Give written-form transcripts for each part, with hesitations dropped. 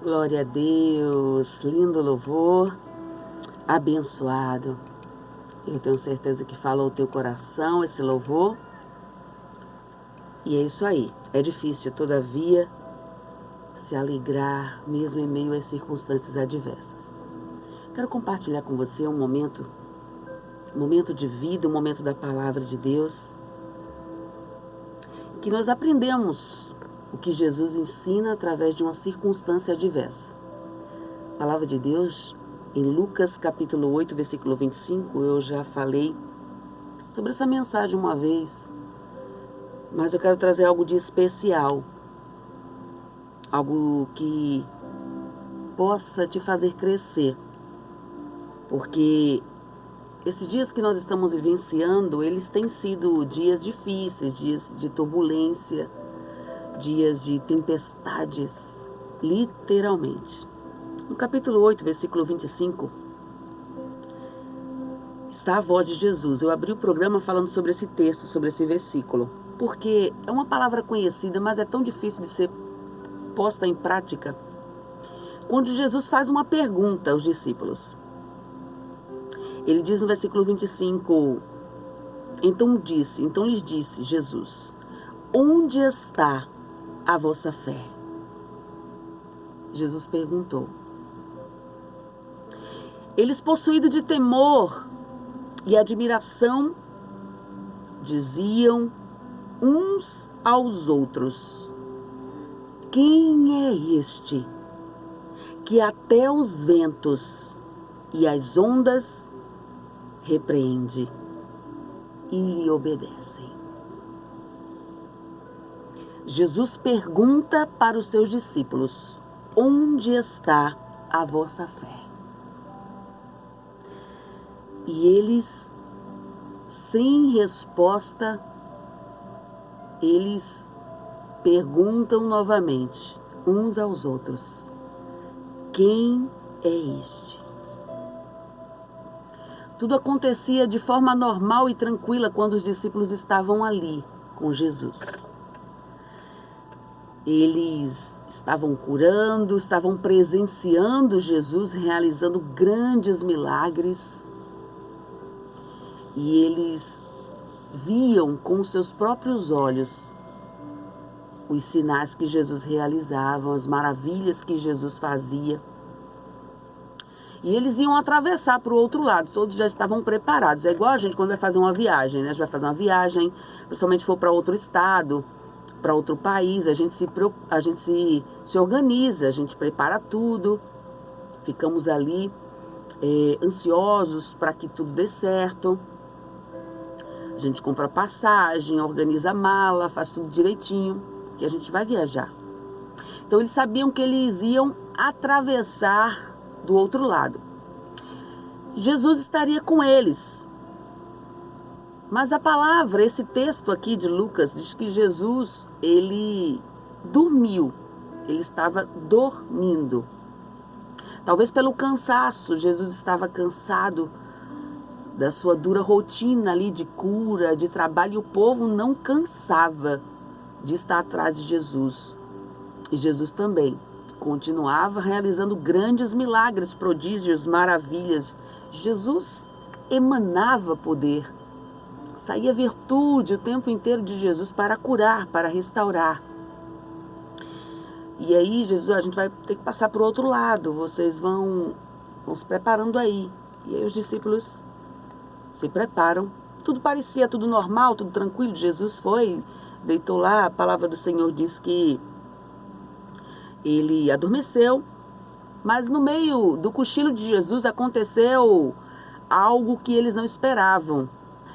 Glória a Deus, lindo louvor, abençoado. Eu tenho certeza que falou o teu coração esse louvor. E é isso aí, é difícil, todavia, se alegrar mesmo em meio às circunstâncias adversas. Quero compartilhar com você um momento de vida, um momento da palavra de Deus, que nós aprendemos o que Jesus ensina através de uma circunstância adversa. A palavra de Deus, em Lucas capítulo 8, versículo 25, eu já falei sobre essa mensagem uma vez, mas eu quero trazer algo de especial, algo que possa te fazer crescer, porque esses dias que nós estamos vivenciando, eles têm sido dias difíceis, dias de turbulência, dias de tempestades, literalmente. No capítulo 8, versículo 25, está a voz de Jesus. Eu abri o programa falando sobre esse texto, sobre esse versículo, porque é uma palavra conhecida, mas é tão difícil de ser posta em prática. Quando Jesus faz uma pergunta aos discípulos, ele diz no versículo 25, então lhes disse Jesus, onde está a vossa fé? Jesus perguntou. Eles, possuídos de temor e admiração, diziam uns aos outros, quem é este que até os ventos e as ondas repreende e lhe obedecem? Jesus pergunta para os seus discípulos, onde está a vossa fé? E eles, sem resposta, eles perguntam novamente, uns aos outros, quem é este? Tudo acontecia de forma normal e tranquila quando os discípulos estavam ali com Jesus. Eles estavam curando, estavam presenciando Jesus realizando grandes milagres. E eles viam com seus próprios olhos os sinais que Jesus realizava, as maravilhas que Jesus fazia. E eles iam atravessar para o outro lado, todos já estavam preparados. É igual a gente quando vai fazer uma viagem, né? A gente vai fazer uma viagem, principalmente se for para outro estado, para outro país, a gente se organiza, a gente prepara tudo, ficamos ali ansiosos para que tudo dê certo. A gente compra passagem, organiza a mala, faz tudo direitinho, que a gente vai viajar. Então eles sabiam que eles iam atravessar do outro lado. Jesus estaria com eles. Mas a palavra, esse texto aqui de Lucas, diz que Jesus, ele dormiu. Ele estava dormindo. Talvez pelo cansaço, Jesus estava cansado da sua dura rotina ali de cura, de trabalho, e o povo não cansava de estar atrás de Jesus. E Jesus também continuava realizando grandes milagres, prodígios, maravilhas. Jesus emanava poder, saía virtude o tempo inteiro de Jesus para curar, para restaurar. E aí, Jesus, a gente vai ter que passar para o outro lado, vocês vão se preparando aí. E aí os discípulos se preparam. Tudo parecia tudo normal, tudo tranquilo. Jesus foi, deitou lá. A palavra do Senhor diz que ele adormeceu. Mas no meio do cochilo de Jesus aconteceu algo que eles não esperavam.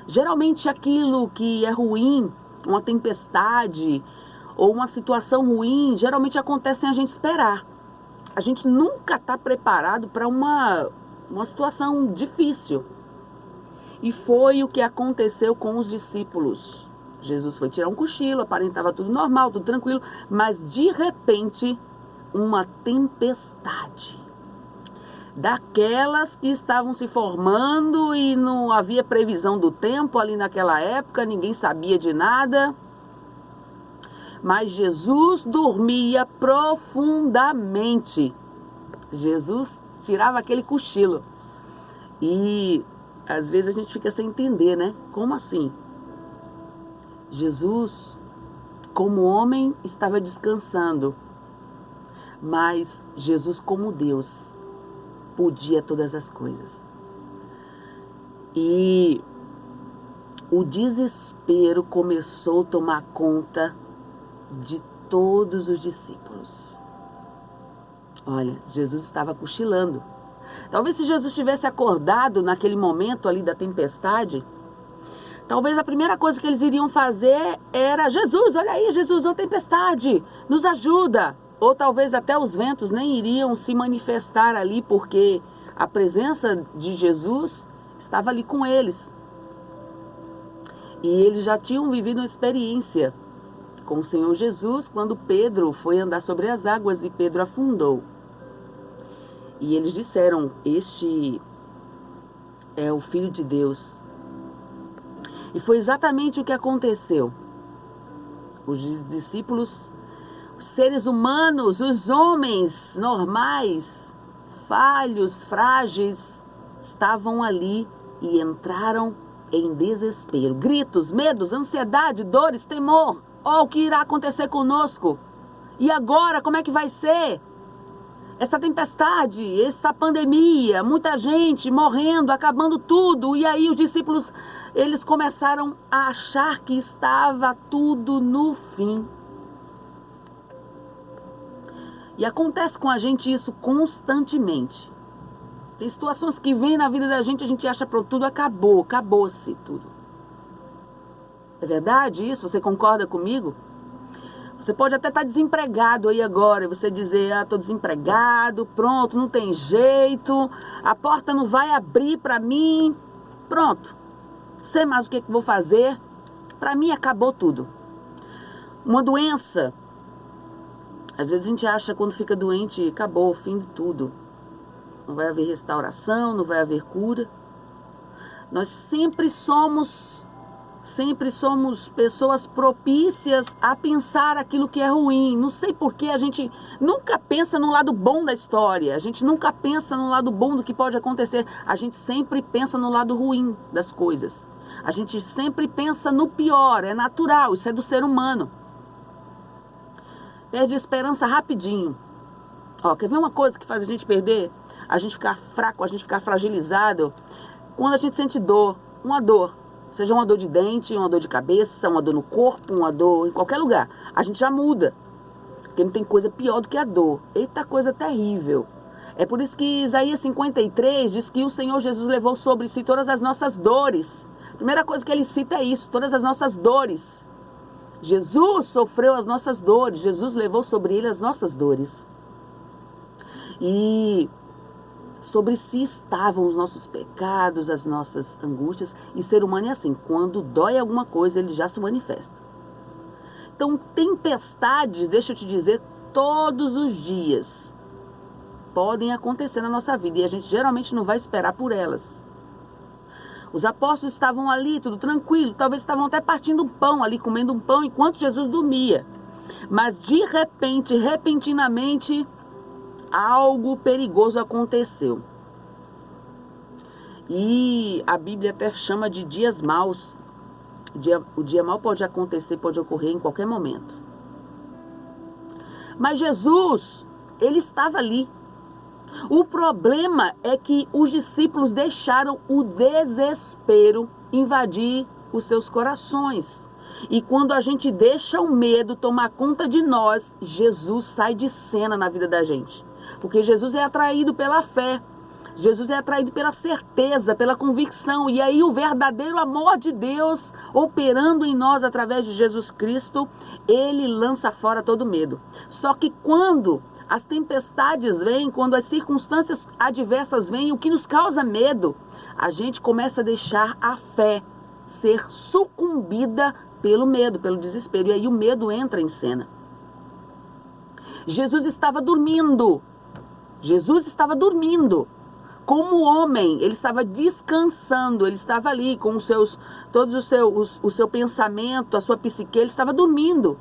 Geralmente aquilo que é ruim, uma tempestade ou uma situação ruim, geralmente acontece sem a gente esperar. A gente nunca está preparado para uma situação difícil. E foi o que aconteceu com os discípulos. Jesus foi tirar um cochilo, aparentava tudo normal, tudo tranquilo, mas de repente, uma tempestade. Daquelas que estavam se formando e não havia previsão do tempo ali naquela época, ninguém sabia de nada. Mas Jesus dormia profundamente. Jesus tirava aquele cochilo. E às vezes a gente fica sem entender, né? Como assim? Jesus, como homem, estava descansando, mas Jesus, como Deus, podia todas as coisas. E o desespero começou a tomar conta de todos os discípulos. Olha, Jesus estava cochilando. Talvez se Jesus tivesse acordado naquele momento ali da tempestade, talvez a primeira coisa que eles iriam fazer era: Jesus, olha aí, Jesus, uma tempestade, nos ajuda. Ou talvez até os ventos nem iriam se manifestar ali, porque a presença de Jesus estava ali com eles. E eles já tinham vivido uma experiência com o Senhor Jesus quando Pedro foi andar sobre as águas e Pedro afundou. E eles disseram: este é o Filho de Deus. E foi exatamente o que aconteceu. Os discípulos, os seres humanos, os homens normais, falhos, frágeis, estavam ali e entraram em desespero. Gritos, medos, ansiedade, dores, temor. Oh, o que irá acontecer conosco? E agora, como é que vai ser? Essa tempestade, essa pandemia, muita gente morrendo, acabando tudo. E aí os discípulos, eles começaram a achar que estava tudo no fim. E acontece com a gente isso constantemente. Tem situações que vêm na vida da gente, a gente acha pronto, tudo acabou, acabou-se tudo. É verdade isso? Você concorda comigo? Você pode até estar desempregado aí agora, e você dizer: estou desempregado, pronto, não tem jeito, a porta não vai abrir para mim, pronto, sei mais o que vou fazer, para mim acabou tudo. Uma doença, às vezes a gente acha quando fica doente, acabou, o fim de tudo, não vai haver restauração, não vai haver cura. Nós sempre somos pessoas propícias a pensar aquilo que é ruim. Não sei por que a gente nunca pensa no lado bom da história. A gente nunca pensa no lado bom do que pode acontecer. A gente sempre pensa no lado ruim das coisas. A gente sempre pensa no pior. É natural, isso é do ser humano. Perde a esperança rapidinho. Quer ver uma coisa que faz a gente perder? A gente ficar fraco, a gente ficar fragilizado. Quando a gente sente dor, uma dor. Seja uma dor de dente, uma dor de cabeça, uma dor no corpo, uma dor em qualquer lugar. A gente já muda. Porque não tem coisa pior do que a dor. Eita, coisa terrível. É por isso que Isaías 53 diz que o Senhor Jesus levou sobre si todas as nossas dores. A primeira coisa que ele cita é isso, todas as nossas dores. Jesus sofreu as nossas dores. Jesus levou sobre ele as nossas dores. E sobre si estavam os nossos pecados, as nossas angústias. E ser humano é assim, quando dói alguma coisa, ele já se manifesta. Então, tempestades, deixa eu te dizer, todos os dias podem acontecer na nossa vida. E a gente geralmente não vai esperar por elas. Os apóstolos estavam ali, tudo tranquilo. Talvez estavam até partindo um pão ali, comendo um pão enquanto Jesus dormia. Mas de repente, repentinamente, algo perigoso aconteceu. E a Bíblia até chama de dias maus. O dia mau pode acontecer, pode ocorrer em qualquer momento. Mas Jesus, ele estava ali. O problema é que os discípulos deixaram o desespero invadir os seus corações. E quando a gente deixa o medo tomar conta de nós, Jesus sai de cena na vida da gente. Porque Jesus é atraído pela fé, Jesus é atraído pela certeza, pela convicção. E aí o verdadeiro amor de Deus operando em nós através de Jesus Cristo, ele lança fora todo medo. Só que quando as tempestades vêm, quando as circunstâncias adversas vêm, o que nos causa medo, a gente começa a deixar a fé ser sucumbida pelo medo, pelo desespero. E aí o medo entra em cena. Jesus estava dormindo. Jesus estava dormindo. Como homem, ele estava descansando, ele estava ali com o seu pensamento, a sua psique, ele estava dormindo.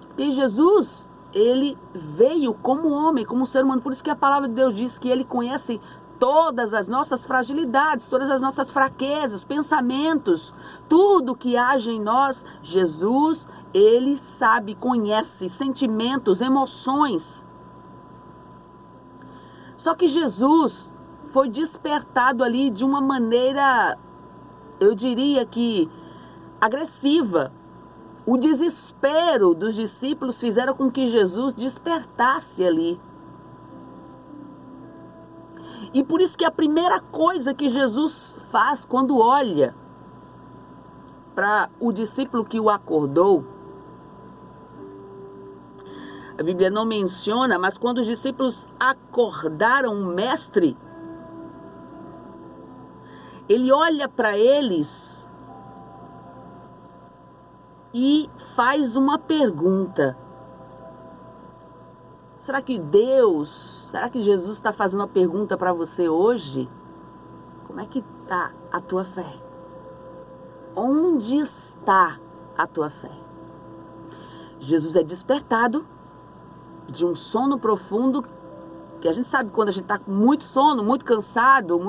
Porque Jesus, ele veio como homem, como ser humano. Por isso que a palavra de Deus diz que ele conhece todas as nossas fragilidades, todas as nossas fraquezas, pensamentos, tudo que age em nós. Jesus, ele sabe, conhece sentimentos, emoções. Só que Jesus foi despertado ali de uma maneira, eu diria que agressiva. O desespero dos discípulos fizeram com que Jesus despertasse ali. E por isso que a primeira coisa que Jesus faz quando olha para o discípulo que o acordou, a Bíblia não menciona, mas quando os discípulos acordaram o mestre, ele olha para eles e faz uma pergunta. Será que Jesus está fazendo uma pergunta para você hoje? Como é que está a tua fé? Onde está a tua fé? Jesus é despertado de um sono profundo, que a gente sabe quando a gente está com muito sono, muito cansado,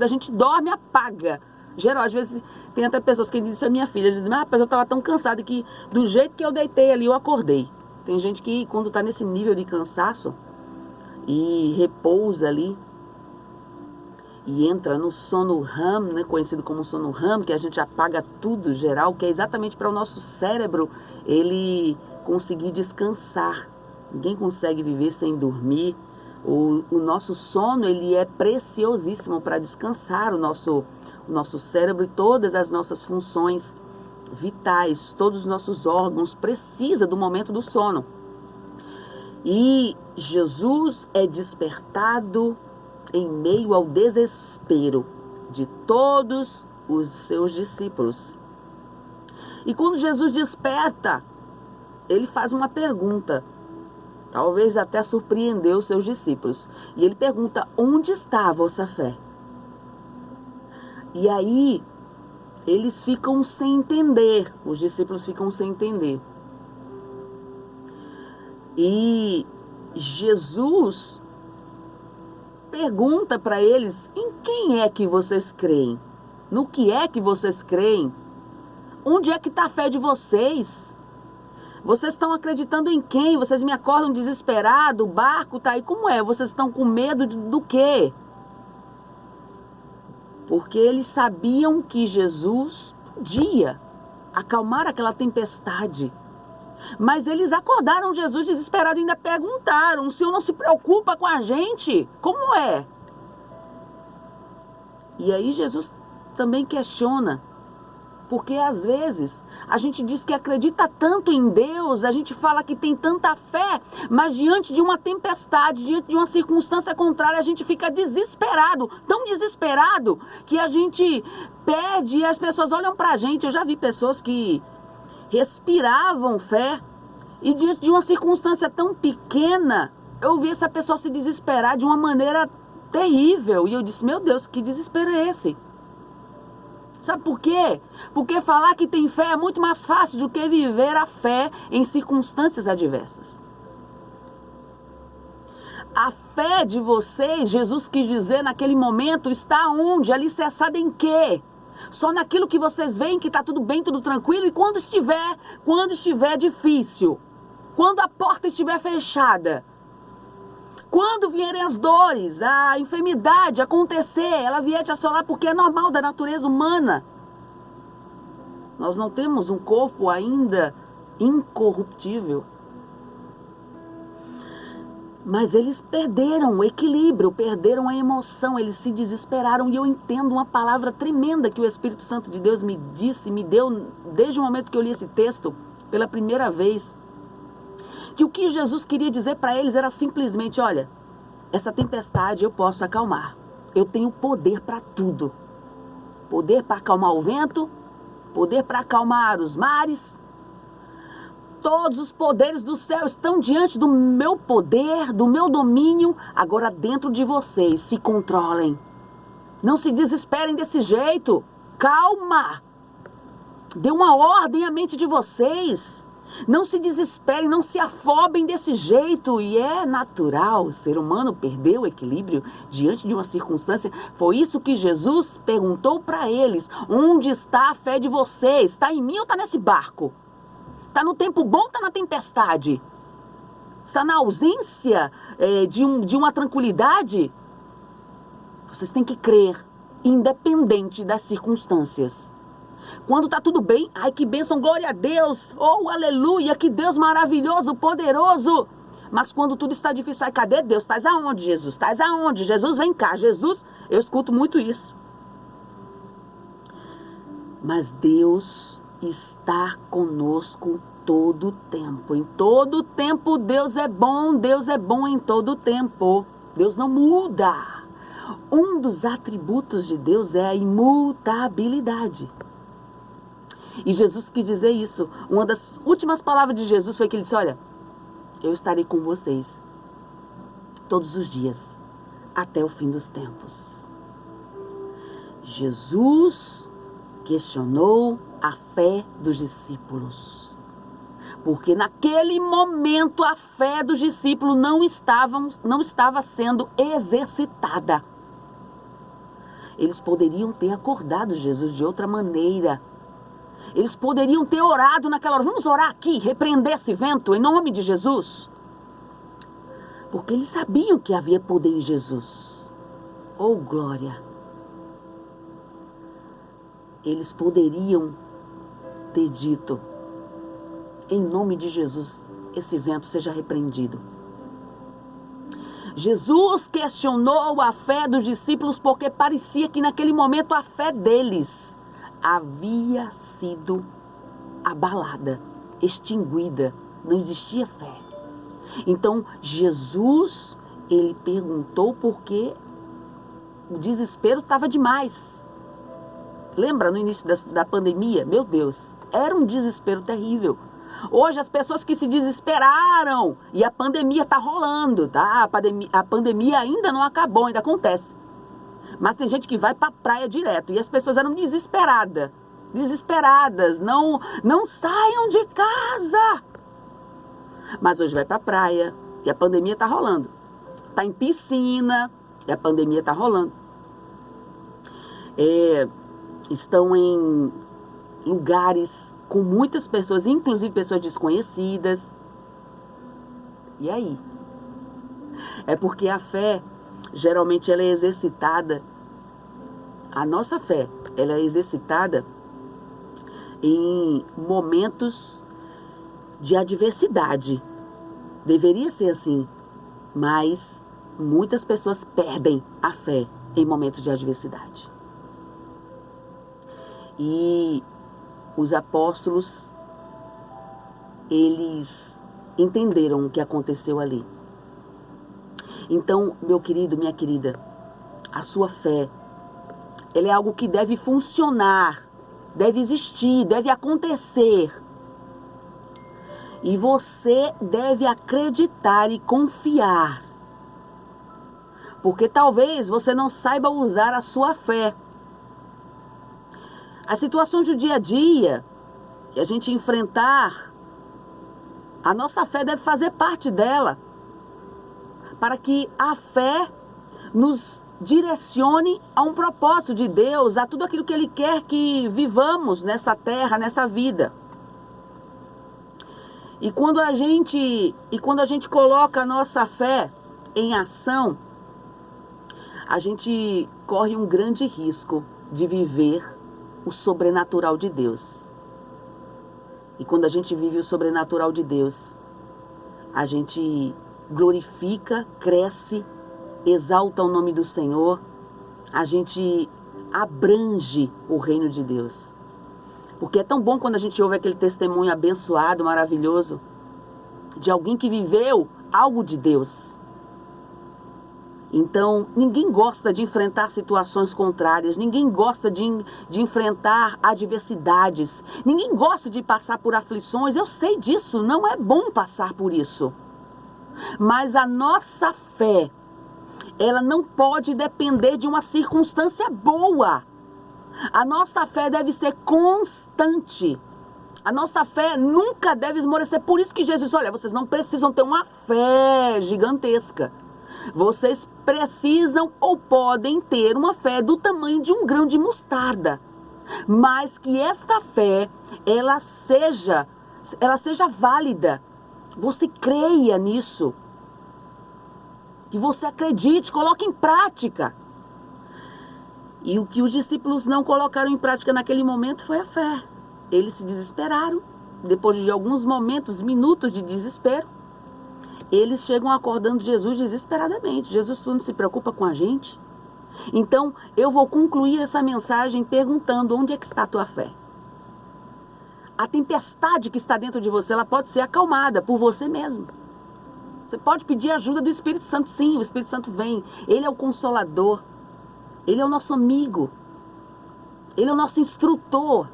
a gente dorme e apaga. Geral, às vezes tem até pessoas que dizem, a minha filha, dizem, rapaz, eu estava tão cansada que do jeito que eu deitei ali, eu acordei. Tem gente que quando está nesse nível de cansaço e repousa ali e entra no sono REM, né, conhecido como sono REM, que a gente apaga tudo geral, que é exatamente para o nosso cérebro ele conseguir descansar. Ninguém consegue viver sem dormir. O nosso sono ele é preciosíssimo para descansar o nosso cérebro e todas as nossas funções vitais, todos os nossos órgãos precisam do momento do sono. E Jesus é despertado em meio ao desespero de todos os seus discípulos. E quando Jesus desperta, ele faz uma pergunta, talvez até surpreendeu os seus discípulos. E ele pergunta, onde está a vossa fé? E aí, eles ficam sem entender, os discípulos ficam sem entender. E Jesus pergunta para eles, em quem é que vocês creem? No que é que vocês creem? Onde é que está a fé de vocês? Vocês estão acreditando em quem? Vocês me acordam desesperado, o barco está aí, como é? Vocês estão com medo do quê? Porque eles sabiam que Jesus podia acalmar aquela tempestade. Mas eles acordaram Jesus desesperado e ainda perguntaram, o Senhor não se preocupa com a gente? Como é? E aí Jesus também questiona, porque às vezes a gente diz que acredita tanto em Deus, a gente fala que tem tanta fé, mas diante de uma tempestade, diante de uma circunstância contrária, a gente fica desesperado, tão desesperado que a gente pede e as pessoas olham pra gente. Eu já vi pessoas que respiravam fé e diante de uma circunstância tão pequena, eu vi essa pessoa se desesperar de uma maneira terrível. E eu disse, meu Deus, que desespero é esse? Sabe por quê? Porque falar que tem fé é muito mais fácil do que viver a fé em circunstâncias adversas. A fé de vocês, Jesus quis dizer naquele momento, está onde? Alicerçada em quê? Só naquilo que vocês veem que está tudo bem, tudo tranquilo, e quando estiver difícil, quando a porta estiver fechada, quando vierem as dores, a enfermidade acontecer, ela vier te assolar, porque é normal da natureza humana. Nós não temos um corpo ainda incorruptível. Mas eles perderam o equilíbrio, perderam a emoção, eles se desesperaram. E eu entendo uma palavra tremenda que o Espírito Santo de Deus me disse, me deu, desde o momento que eu li esse texto pela primeira vez. Que o que Jesus queria dizer para eles era simplesmente, olha, essa tempestade eu posso acalmar. Eu tenho poder para tudo. Poder para acalmar o vento, poder para acalmar os mares. Todos os poderes do céu estão diante do meu poder, do meu domínio. Agora dentro de vocês, se controlem. Não se desesperem desse jeito. Calma. Dê uma ordem à mente de vocês. Não se desesperem, não se afobem desse jeito. E é natural, o ser humano perdeu o equilíbrio diante de uma circunstância. Foi isso que Jesus perguntou para eles. Onde está a fé de vocês? Está em mim ou está nesse barco? Está no tempo bom ou está na tempestade? Está na ausência de uma tranquilidade? Vocês têm que crer, independente das circunstâncias. Quando está tudo bem, ai que bênção, glória a Deus, oh aleluia, que Deus maravilhoso, poderoso. Mas quando tudo está difícil, ai cadê Deus? Estás aonde, Jesus? Estás aonde? Jesus, vem cá, Jesus, eu escuto muito isso. Mas Deus está conosco todo o tempo. Em todo o tempo Deus é bom em todo o tempo. Deus não muda. Um dos atributos de Deus é a imutabilidade. E Jesus quis dizer isso. Uma das últimas palavras de Jesus foi que ele disse, olha, eu estarei com vocês todos os dias, até o fim dos tempos. Jesus questionou a fé dos discípulos. Porque naquele momento a fé dos discípulos não estava sendo exercitada. Eles poderiam ter acordado Jesus de outra maneira. Eles poderiam ter orado naquela hora. Vamos orar aqui, repreender esse vento em nome de Jesus. Porque eles sabiam que havia poder em Jesus. Oh, glória! Eles poderiam ter dito, em nome de Jesus, esse vento seja repreendido. Jesus questionou a fé dos discípulos porque parecia que naquele momento a fé deles havia sido abalada, extinguida, não existia fé. Então Jesus, ele perguntou porque o desespero estava demais. Lembra no início da pandemia? Meu Deus, era um desespero terrível. Hoje as pessoas que se desesperaram e a pandemia está rolando, tá? A pandemia ainda não acabou, ainda acontece. Mas tem gente que vai para a praia direto e as pessoas eram desesperadas, não saiam de casa. Mas hoje vai para a praia e a pandemia está rolando. Está em piscina e a pandemia está rolando. Estão em lugares com muitas pessoas, inclusive pessoas desconhecidas. E aí? É porque a fé, geralmente ela é exercitada, a nossa fé, ela é exercitada em momentos de adversidade. Deveria ser assim, mas muitas pessoas perdem a fé em momentos de adversidade. E os apóstolos, eles entenderam o que aconteceu ali. Então, meu querido, minha querida, a sua fé, ela é algo que deve funcionar, deve existir, deve acontecer. E você deve acreditar e confiar. Porque talvez você não saiba usar a sua fé. As situações do dia a dia que a gente enfrentar, a nossa fé deve fazer parte dela, para que a fé nos direcione a um propósito de Deus, a tudo aquilo que Ele quer que vivamos nessa terra, nessa vida. E quando a gente coloca a nossa fé em ação, a gente corre um grande risco de viver o sobrenatural de Deus. E quando a gente vive o sobrenatural de Deus, a gente glorifica, cresce, exalta o nome do Senhor, a gente abrange o reino de Deus. Porque é tão bom quando a gente ouve aquele testemunho abençoado, maravilhoso, de alguém que viveu algo de Deus. Então, ninguém gosta de enfrentar situações contrárias, ninguém gosta de enfrentar adversidades, ninguém gosta de passar por aflições. Eu sei disso, não é bom passar por isso. Mas a nossa fé, ela não pode depender de uma circunstância boa. A nossa fé deve ser constante. A nossa fé nunca deve esmorecer. Por isso que Jesus disse, olha, vocês não precisam ter uma fé gigantesca. Vocês precisam ou podem ter uma fé do tamanho de um grão de mostarda. Mas que esta fé, ela seja válida. Você creia nisso. Que você acredite, coloque em prática. E o que os discípulos não colocaram em prática naquele momento foi a fé. Eles se desesperaram. Depois de alguns momentos, minutos de desespero, eles chegam acordando Jesus desesperadamente. Jesus, tu não se preocupa com a gente? Então, eu vou concluir essa mensagem perguntando onde é que está a tua fé. A tempestade que está dentro de você, ela pode ser acalmada por você mesmo. Você pode pedir ajuda do Espírito Santo, sim, o Espírito Santo vem. Ele é o Consolador. Ele é o nosso amigo. Ele é o nosso instrutor.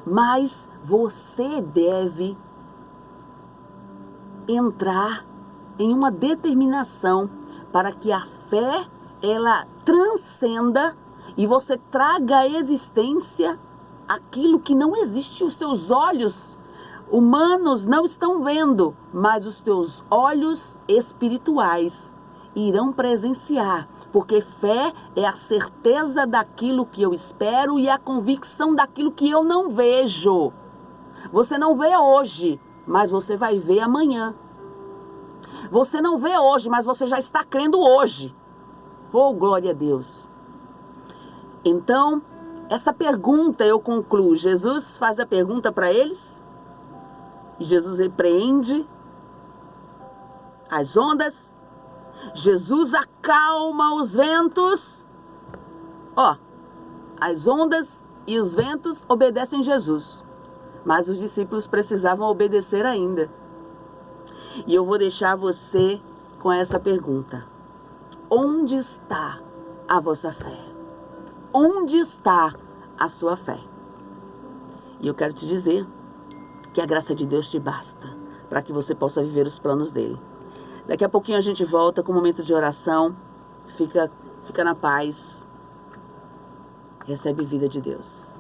Mas você deve entrar em uma determinação para que a fé, ela transcenda e você traga à existência aquilo que não existe. Os teus olhos humanos não estão vendo, mas os teus olhos espirituais irão presenciar, porque fé é a certeza daquilo que eu espero e a convicção daquilo que eu não vejo. Você não vê hoje, mas você vai ver amanhã. Você não vê hoje, mas você já está crendo hoje. Oh, glória a Deus. Então, essa pergunta eu concluo. Jesus faz a pergunta para eles e Jesus repreende as ondas. Jesus acalma os ventos. As ondas e os ventos obedecem Jesus. Mas os discípulos precisavam obedecer ainda. E eu vou deixar você com essa pergunta. Onde está a vossa fé? Onde está a sua fé? E eu quero te dizer que a graça de Deus te basta para que você possa viver os planos dele. Daqui a pouquinho a gente volta com um momento de oração. Fica na paz. Recebe vida de Deus.